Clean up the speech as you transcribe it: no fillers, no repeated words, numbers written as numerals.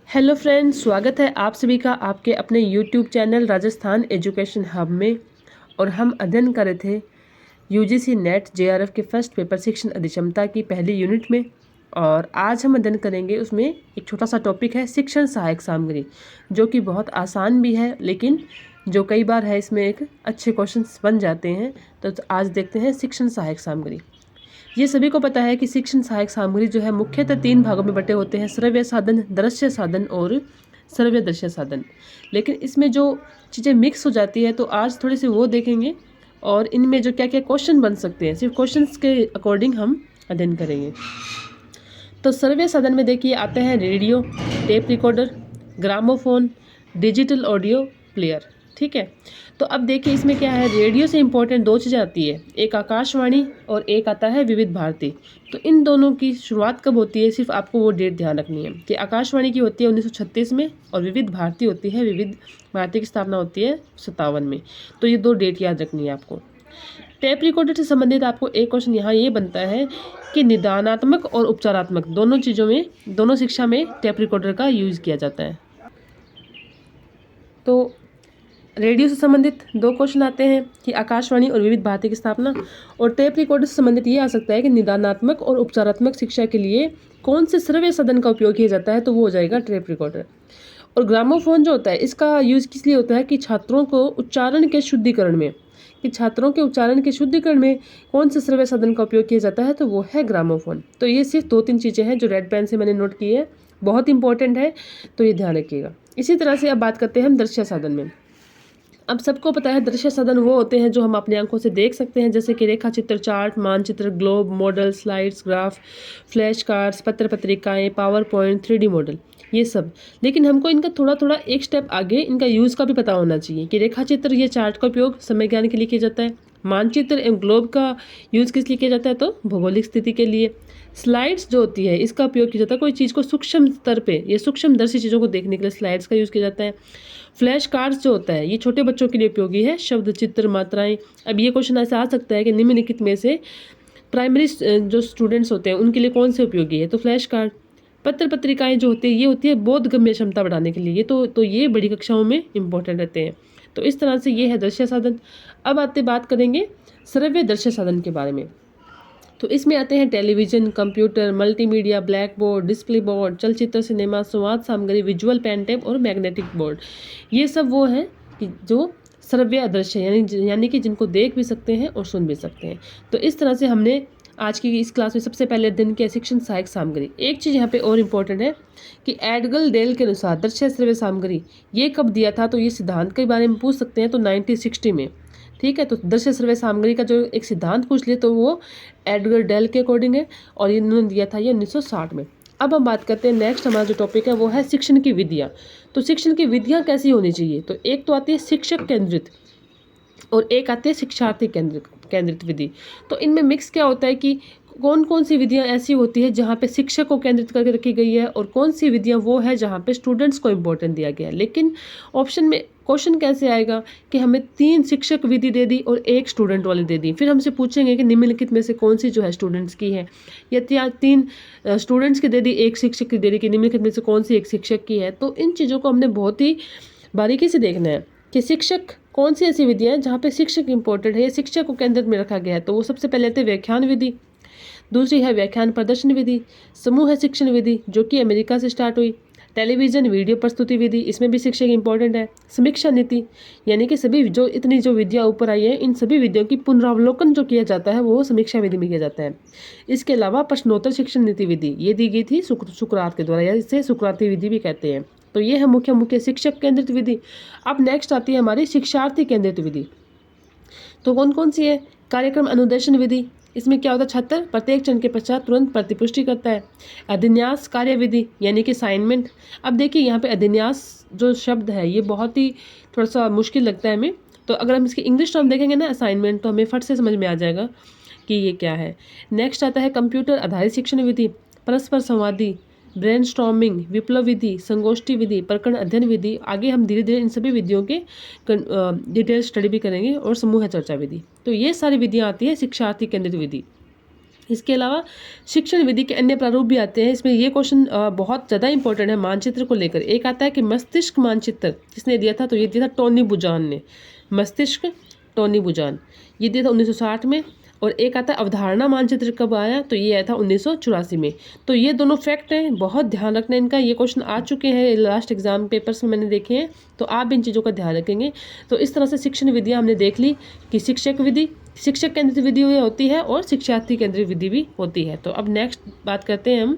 Hello friends, स्वागत है आप सभी का आपके अपने YouTube channel Rajasthan education hub में। और हम अध्ययन कर रहे थे यूजीसी नेट जेआरएफ के फर्स्ट पेपर शिक्षण अधिक्षमता की पहली यूनिट में। और आज हम अध्ययन करेंगे उसमें एक छोटा सा टॉपिक है शिक्षण सहायक सामग्री, जो कि बहुत आसान भी है लेकिन जो कई बार है इसमें एक अच्छे क्वेश्चंस बन जाते हैं। तो आज देखते हैं शिक्षण सहायक सामग्री। ये सभी को पता है कि शिक्षण सहायक सामग्री जो है मुख्यतः 3 भागों में बटे होते हैं: श्रव्य साधन, दृश्य साधन और श्रव्य दृश्य साधन। लेकिन इसमें जो चीज़ें मिक्स हो जाती है तो आज थोड़ी सी वो देखेंगे और इनमें जो क्या क्या क्वेश्चन बन सकते हैं सिर्फ क्वेश्चंस के अकॉर्डिंग हम अध्ययन करेंगे। तो श्रव्य साधन में देखिए आते हैं radio, tape recorder, gramophone, digital audio player. ठीक है, तो अब देखिए इसमें क्या है, रेडियो से इम्पोर्टेंट 2 चीज़ें आती है, एक आकाशवाणी और एक आता है विविध भारती। तो इन दोनों की शुरुआत कब होती है, सिर्फ आपको वो डेट ध्यान रखनी है कि आकाशवाणी की होती है 1936 में और विविध भारती होती है, विविध भारती की स्थापना होती है 57 में। तो ये 2 डेट याद रखनी है आपको। टेप रिकॉर्डर से संबंधित आपको एक क्वेश्चन यहाँ ये बनता है कि निदानात्मक और उपचारात्मक दोनों चीज़ों में, दोनों शिक्षा में टेप रिकॉर्डर का यूज़ किया जाता है। तो रेडियो से संबंधित 2 क्वेश्चन आते हैं कि आकाशवाणी और विविध भारती की स्थापना, और टेप रिकॉर्डर से संबंधित ये आ सकता है कि निदानात्मक और उपचारात्मक शिक्षा के लिए कौन से श्रव्य साधन का उपयोग किया जाता है, तो वो हो जाएगा टेप रिकॉर्डर। और ग्रामोफोन जो होता है इसका यूज़ किस लिए होता है कि छात्रों को उच्चारण के शुद्धिकरण में, कि छात्रों के उच्चारण के शुद्धिकरण में कौन से श्रव्य साधन का उपयोग किया जाता है, तो वो है ग्रामोफोन। तो ये सिर्फ 2-3 चीज़ें हैं जो रेड पेन से मैंने नोट की है, बहुत इंपॉर्टेंट है, तो ये ध्यान रखिएगा। इसी तरह से अब बात करते हैं हम दृश्य साधन में। अब सबको पता है दृश्य साधन वो होते हैं जो हम अपनी आंखों से देख सकते हैं, जैसे कि रेखा चित्र, चार्ट, मानचित्र, globe, model, slides, graph, flash cards, पत्र पत्रिकाएं, पावर पॉइंट, 3D मॉडल, ये सब। लेकिन हमको इनका थोड़ा थोड़ा एक स्टेप आगे इनका यूज़ का भी पता होना चाहिए कि रेखा चित्र या चार्ट का उपयोग समय ज्ञान के लिए किया जाता है, मानचित्र एवं ग्लोब का यूज़ किस लिए किया जाता है, तो भौगोलिक स्थिति के लिए। स्लाइड्स जो होती है इसका उपयोग किया जाता है कोई चीज़ को सूक्ष्म स्तर पे, ये सूक्ष्मदर्शी चीज़ों को देखने के लिए स्लाइड्स का यूज़ किया जाता है। फ्लैश कार्ड्स जो होता है ये छोटे बच्चों के लिए उपयोगी है, शब्द, चित्र, मात्राएं। अब ये क्वेश्चन ऐसा आ सकता है कि निम्नलिखित में से प्राइमरी जो स्टूडेंट्स होते हैं उनके लिए कौन से उपयोगी है, तो फ्लैश कार्ड। पत्र पत्रिकाएं जो होती है ये होती है बोधगम्य क्षमता बढ़ाने के लिए, ये तो ये बड़ी कक्षाओं में इंपॉर्टेंट रहते हैं। तो इस तरह से ये है दृश्य साधन। अब बात करेंगे श्रव्य दृश्य साधन के बारे में। तो इसमें आते हैं television, computer, multimedia, black board, display board, चलचित्र, सिनेमा, संवाद सामग्री, विजुअल पेन टेप और मैग्नेटिक बोर्ड। ये सब वो हैं कि जो श्रव्य अदृश्य यानी कि जिनको देख भी सकते हैं और सुन भी सकते हैं। तो इस तरह से हमने आज की इस क्लास में सबसे पहले अध्ययन किया शिक्षण सहायक सामग्री। एक चीज़ यहाँ पे और इम्पोर्टेंट है कि एडगल डेल के अनुसार दृश्य श्रव्य सामग्री ये कब दिया था, तो ये सिद्धांत के बारे में पूछ सकते हैं, तो 1960 में। ठीक है, तो दृश्य श्रव्य सामग्री का जो एक सिद्धांत पूछ लिए तो वो एडगर डेल के अकॉर्डिंग है और इन्होंने दिया था ये 1960 में। अब हम बात करते हैं नेक्स्ट, हमारा जो टॉपिक है वो है शिक्षण की विधियाँ। तो शिक्षण की विधियाँ कैसी होनी चाहिए, तो एक तो आती है शिक्षक केंद्रित और एक आती है शिक्षार्थी केंद्रित विधि। तो इनमें मिक्स क्या होता है कि कौन कौन सी विधियाँ ऐसी होती है जहाँ पे शिक्षक को केंद्रित करके रखी गई है और कौन सी विधियाँ वो है जहाँ पे स्टूडेंट्स को इम्पोर्टेंट दिया गया है। लेकिन ऑप्शन में क्वेश्चन कैसे आएगा कि हमें 3 शिक्षक विधि दे दी और 1 स्टूडेंट वाली दे दी, फिर हमसे पूछेंगे कि निम्नलिखित में से कौन सी जो है स्टूडेंट्स की है, या 3 स्टूडेंट्स की दे दी, 1 शिक्षक की दे दी कि निम्नलिखित में से कौन सी 1 शिक्षक की है। तो इन चीज़ों को हमने बहुत ही बारीकी से देखना है कि शिक्षक कौन सी ऐसी विधियाँ हैं जहाँ पे शिक्षक इंपॉर्टेंट है, शिक्षक को केंद्र में रखा गया है। तो वो सबसे पहले आते हैं व्याख्यान विधि, दूसरी है व्याख्यान प्रदर्शन विधि, समूह शिक्षण विधि जो कि अमेरिका से स्टार्ट हुई, टेलीविज़न वीडियो प्रस्तुति विधि, इसमें भी शिक्षक इंपॉर्टेंट है, समीक्षा नीति यानी कि सभी जो इतनी जो विधियाँ ऊपर आई है इन सभी विधियों की पुनरावलोकन जो किया जाता है वो समीक्षा विधि में किया जाता है। इसके अलावा प्रश्नोत्तर शिक्षण नीति विधि ये दी गई थी सुकरात के द्वारा, या इसे सुकराती विधि भी कहते हैं। तो ये है मुख्य शिक्षक केंद्रित विधि। अब नेक्स्ट आती है हमारी शिक्षार्थी केंद्रित विधि। तो कौन कौन सी है, कार्यक्रम अनुदेशन विधि, इसमें क्या होता है, छात्र प्रत्येक चरण के पश्चात तुरंत प्रतिपुष्टि करता है। अधिन्यास कार्य विधि यानी कि असाइनमेंट। अब देखिए यहाँ पे अधिन्यास जो शब्द है ये बहुत ही थोड़ा सा मुश्किल लगता है हमें, तो अगर हम इसकी इंग्लिश टर्म देखेंगे ना असाइनमेंट, तो हमें फट से समझ में आ जाएगा कि ये क्या है। नेक्स्ट आता है कंप्यूटर आधारित शिक्षण विधि, परस्पर संवादी, ब्रेनस्टॉर्मिंग, विप्लव विधि, संगोष्ठी विधि, प्रकरण अध्ययन विधि। आगे हम धीरे धीरे इन सभी विधियों के डिटेल स्टडी भी करेंगे, और समूह चर्चा विधि। तो ये सारी विधियाँ आती है शिक्षार्थी केंद्रित विधि। इसके अलावा शिक्षण विधि के अन्य प्रारूप भी आते हैं। इसमें ये क्वेश्चन बहुत ज़्यादा इंपॉर्टेंट है मानचित्र को लेकर। एक आता है कि मस्तिष्क मानचित्र किसने दिया था, तो ये दिया था टोनी बुजान ने। मस्तिष्क, टोनी बुजान, ये दिया था 1960 में। और एक आता है अवधारणा मानचित्र कब आया, तो ये आया था 1984 में। तो ये दोनों फैक्ट हैं, बहुत ध्यान रखना इनका। ये क्वेश्चन आ चुके हैं लास्ट एग्जाम पेपर्स में, मैंने देखे हैं, तो आप इन चीज़ों का ध्यान रखेंगे। तो इस तरह से शिक्षण विधियाँ हमने देख ली कि शिक्षक विधि, शिक्षक केंद्रित विधि होती है और शिक्षार्थी केंद्रित विधि भी होती है। तो अब नेक्स्ट बात करते हैं हम